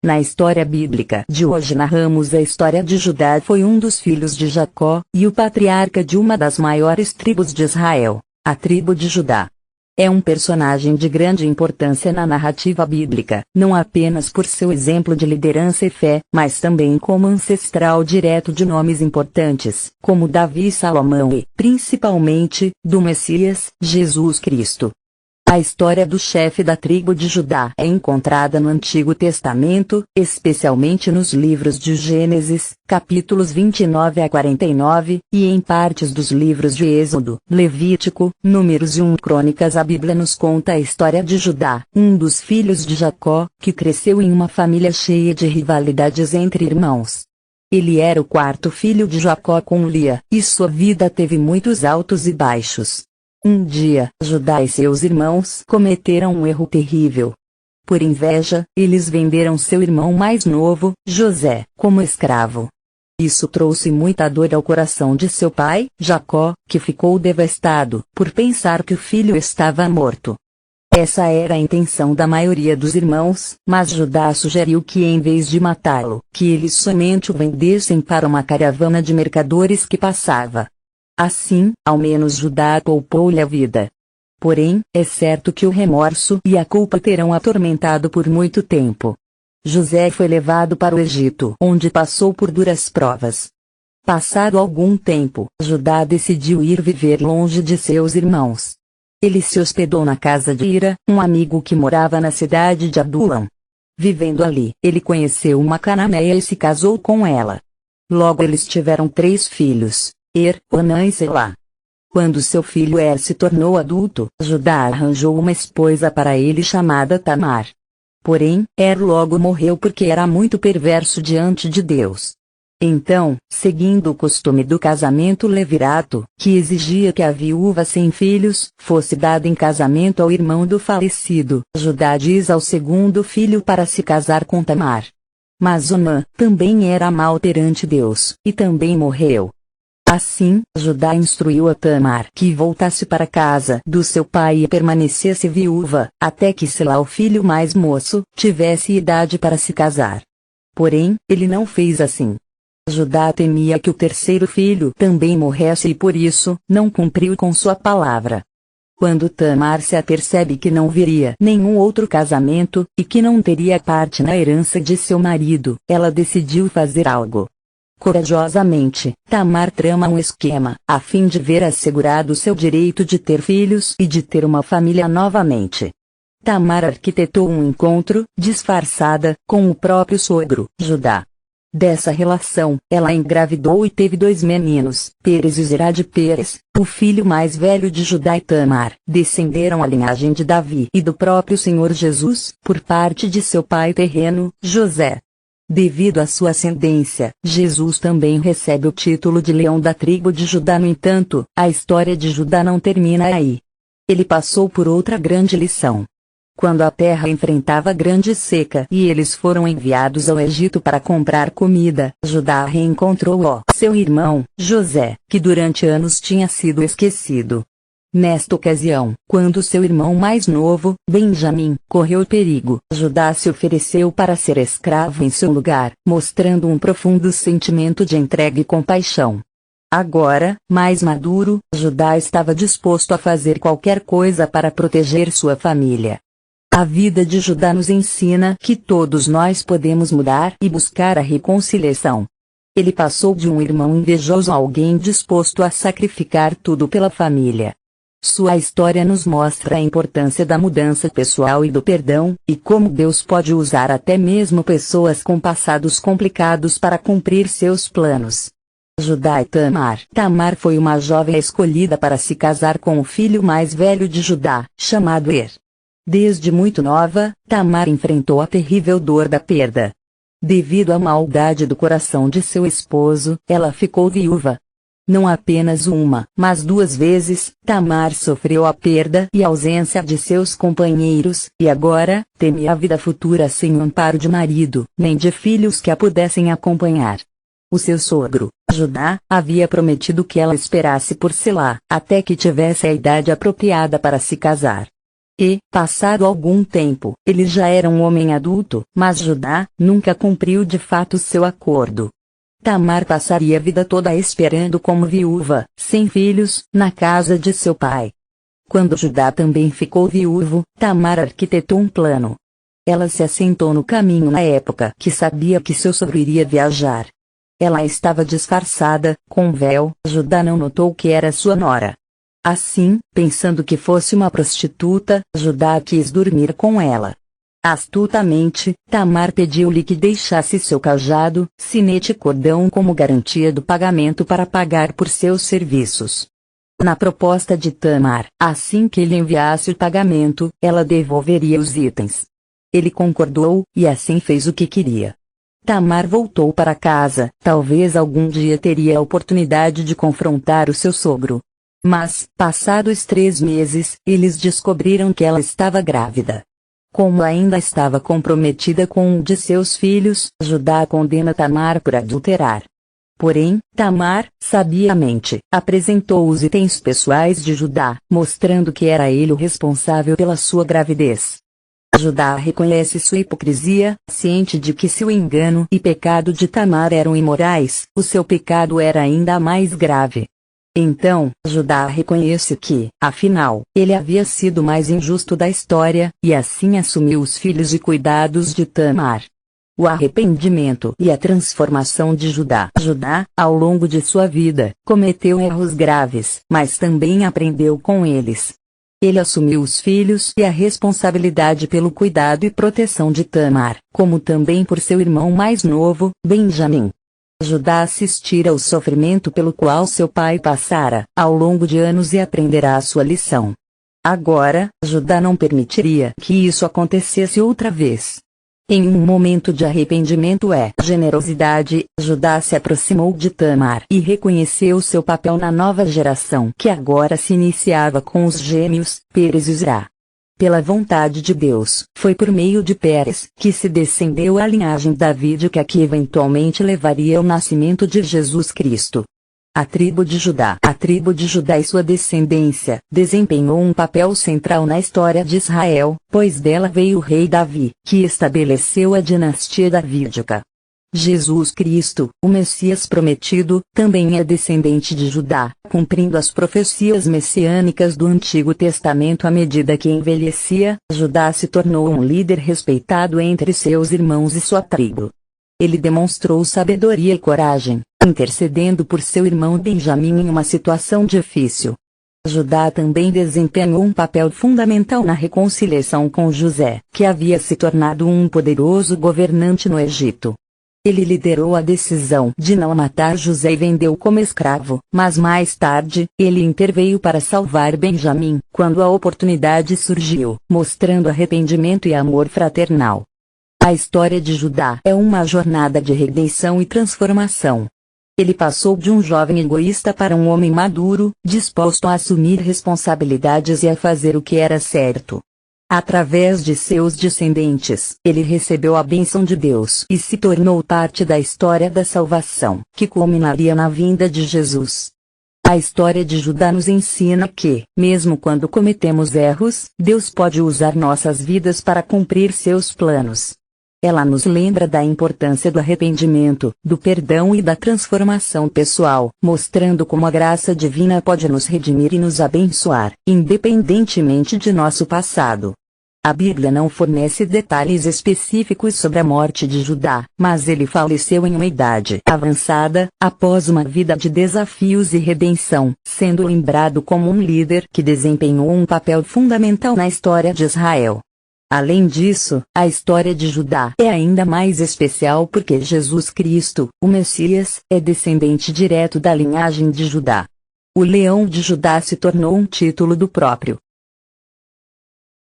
Na história bíblica de hoje narramos a história de Judá. Foi um dos filhos de Jacó, e o patriarca de uma das maiores tribos de Israel, a tribo de Judá. É um personagem de grande importância na narrativa bíblica, não apenas por seu exemplo de liderança e fé, mas também como ancestral direto de nomes importantes, como Davi e Salomão e, principalmente, do Messias, Jesus Cristo. A história do chefe da tribo de Judá é encontrada no Antigo Testamento, especialmente nos livros de Gênesis, capítulos 29 a 49, e em partes dos livros de Êxodo, Levítico, Números e 1 Crônicas. A Bíblia nos conta a história de Judá, um dos filhos de Jacó, que cresceu em uma família cheia de rivalidades entre irmãos. Ele era o quarto filho de Jacó com Lia, e sua vida teve muitos altos e baixos. Um dia, Judá e seus irmãos cometeram um erro terrível. Por inveja, eles venderam seu irmão mais novo, José, como escravo. Isso trouxe muita dor ao coração de seu pai, Jacó, que ficou devastado por pensar que o filho estava morto. Essa era a intenção da maioria dos irmãos, mas Judá sugeriu que em vez de matá-lo, que eles somente o vendessem para uma caravana de mercadores que passava. Assim, ao menos Judá poupou-lhe a vida. Porém, é certo que o remorso e a culpa terão atormentado por muito tempo. José foi levado para o Egito, onde passou por duras provas. Passado algum tempo, Judá decidiu ir viver longe de seus irmãos. Ele se hospedou na casa de Ira, um amigo que morava na cidade de Adulão. Vivendo ali, ele conheceu uma cananeia e se casou com ela. Logo eles tiveram 3 filhos. Onã e Selá. Quando seu filho se tornou adulto, Judá arranjou uma esposa para ele chamada Tamar. Porém, logo morreu porque era muito perverso diante de Deus. Então, seguindo o costume do casamento levirato, que exigia que a viúva sem filhos fosse dada em casamento ao irmão do falecido, Judá diz ao segundo filho para se casar com Tamar. Mas Onã também era mau perante Deus, e também morreu. Assim, Judá instruiu a Tamar que voltasse para a casa do seu pai e permanecesse viúva, até que Selá, o filho mais moço, tivesse idade para se casar. Porém, ele não fez assim. Judá temia que o terceiro filho também morresse e por isso, não cumpriu com sua palavra. Quando Tamar se apercebe que não viria nenhum outro casamento, e que não teria parte na herança de seu marido, ela decidiu fazer algo. Corajosamente, Tamar trama um esquema, a fim de ver assegurado seu direito de ter filhos e de ter uma família novamente. Tamar arquitetou um encontro, disfarçada, com o próprio sogro, Judá. Dessa relação, ela engravidou e teve 2 meninos, Pérez e Zerá de Pérez, o filho mais velho de Judá. E Tamar descenderam a linhagem de Davi e do próprio Senhor Jesus, por parte de seu pai terreno, José. Devido à sua ascendência, Jesus também recebe o título de leão da tribo de Judá. No entanto, a história de Judá não termina aí. Ele passou por outra grande lição. Quando a terra enfrentava grande seca e eles foram enviados ao Egito para comprar comida, Judá reencontrou seu irmão, José, que durante anos tinha sido esquecido. Nesta ocasião, quando seu irmão mais novo, Benjamim, correu perigo, Judá se ofereceu para ser escravo em seu lugar, mostrando um profundo sentimento de entrega e compaixão. Agora, mais maduro, Judá estava disposto a fazer qualquer coisa para proteger sua família. A vida de Judá nos ensina que todos nós podemos mudar e buscar a reconciliação. Ele passou de um irmão invejoso a alguém disposto a sacrificar tudo pela família. Sua história nos mostra a importância da mudança pessoal e do perdão, e como Deus pode usar até mesmo pessoas com passados complicados para cumprir seus planos. Judá e Tamar. Tamar foi uma jovem escolhida para se casar com o filho mais velho de Judá, chamado Desde muito nova, Tamar enfrentou a terrível dor da perda. Devido à maldade do coração de seu esposo, ela ficou viúva. Não apenas uma, mas 2 vezes, Tamar sofreu a perda e ausência de seus companheiros, e agora, temia a vida futura sem o amparo de marido, nem de filhos que a pudessem acompanhar. O seu sogro, Judá, havia prometido que ela esperasse por Selá, até que tivesse a idade apropriada para se casar. E, passado algum tempo, ele já era um homem adulto, mas Judá nunca cumpriu de fato seu acordo. Tamar passaria a vida toda esperando como viúva, sem filhos, na casa de seu pai. Quando Judá também ficou viúvo, Tamar arquitetou um plano. Ela se assentou no caminho na época que sabia que seu sogro iria viajar. Ela estava disfarçada, com um véu. Judá não notou que era sua nora. Assim, pensando que fosse uma prostituta, Judá quis dormir com ela. Astutamente, Tamar pediu-lhe que deixasse seu cajado, sinete e cordão como garantia do pagamento para pagar por seus serviços. Na proposta de Tamar, assim que ele enviasse o pagamento, ela devolveria os itens. Ele concordou, e assim fez o que queria. Tamar voltou para casa. Talvez algum dia teria a oportunidade de confrontar o seu sogro. Mas, passados 3 meses, eles descobriram que ela estava grávida. Como ainda estava comprometida com um de seus filhos, Judá condena Tamar por adulterar. Porém, Tamar, sabiamente, apresentou os itens pessoais de Judá, mostrando que era ele o responsável pela sua gravidez. Judá reconhece sua hipocrisia, ciente de que se o engano e pecado de Tamar eram imorais, o seu pecado era ainda mais grave. Então, Judá reconhece que, afinal, ele havia sido o mais injusto da história, e assim assumiu os filhos e cuidados de Tamar. O arrependimento e a transformação de Judá. Judá, ao longo de sua vida, cometeu erros graves, mas também aprendeu com eles. Ele assumiu os filhos e a responsabilidade pelo cuidado e proteção de Tamar, como também por seu irmão mais novo, Benjamim. Judá assistira ao sofrimento pelo qual seu pai passara, ao longo de anos e aprenderá a sua lição. Agora, Judá não permitiria que isso acontecesse outra vez. Em um momento de arrependimento e generosidade, Judá se aproximou de Tamar e reconheceu seu papel na nova geração que agora se iniciava com os gêmeos, Pérez e Zerá. Pela vontade de Deus, foi por meio de Pérez que se descendeu a linhagem davídica que eventualmente levaria ao nascimento de Jesus Cristo. A tribo de Judá. A tribo de Judá e sua descendência desempenhou um papel central na história de Israel, pois dela veio o rei Davi, que estabeleceu a dinastia davídica. Jesus Cristo, o Messias prometido, também é descendente de Judá, cumprindo as profecias messiânicas do Antigo Testamento. À medida que envelhecia, Judá se tornou um líder respeitado entre seus irmãos e sua tribo. Ele demonstrou sabedoria e coragem, intercedendo por seu irmão Benjamim em uma situação difícil. Judá também desempenhou um papel fundamental na reconciliação com José, que havia se tornado um poderoso governante no Egito. Ele liderou a decisão de não matar José e vendeu como escravo, mas mais tarde, ele interveio para salvar Benjamim, quando a oportunidade surgiu, mostrando arrependimento e amor fraternal. A história de Judá é uma jornada de redenção e transformação. Ele passou de um jovem egoísta para um homem maduro, disposto a assumir responsabilidades e a fazer o que era certo. Através de seus descendentes, ele recebeu a bênção de Deus e se tornou parte da história da salvação, que culminaria na vinda de Jesus. A história de Judá nos ensina que, mesmo quando cometemos erros, Deus pode usar nossas vidas para cumprir seus planos. Ela nos lembra da importância do arrependimento, do perdão e da transformação pessoal, mostrando como a graça divina pode nos redimir e nos abençoar, independentemente de nosso passado. A Bíblia não fornece detalhes específicos sobre a morte de Judá, mas ele faleceu em uma idade avançada, após uma vida de desafios e redenção, sendo lembrado como um líder que desempenhou um papel fundamental na história de Israel. Além disso, a história de Judá é ainda mais especial porque Jesus Cristo, o Messias, é descendente direto da linhagem de Judá. O leão de Judá se tornou um título do próprio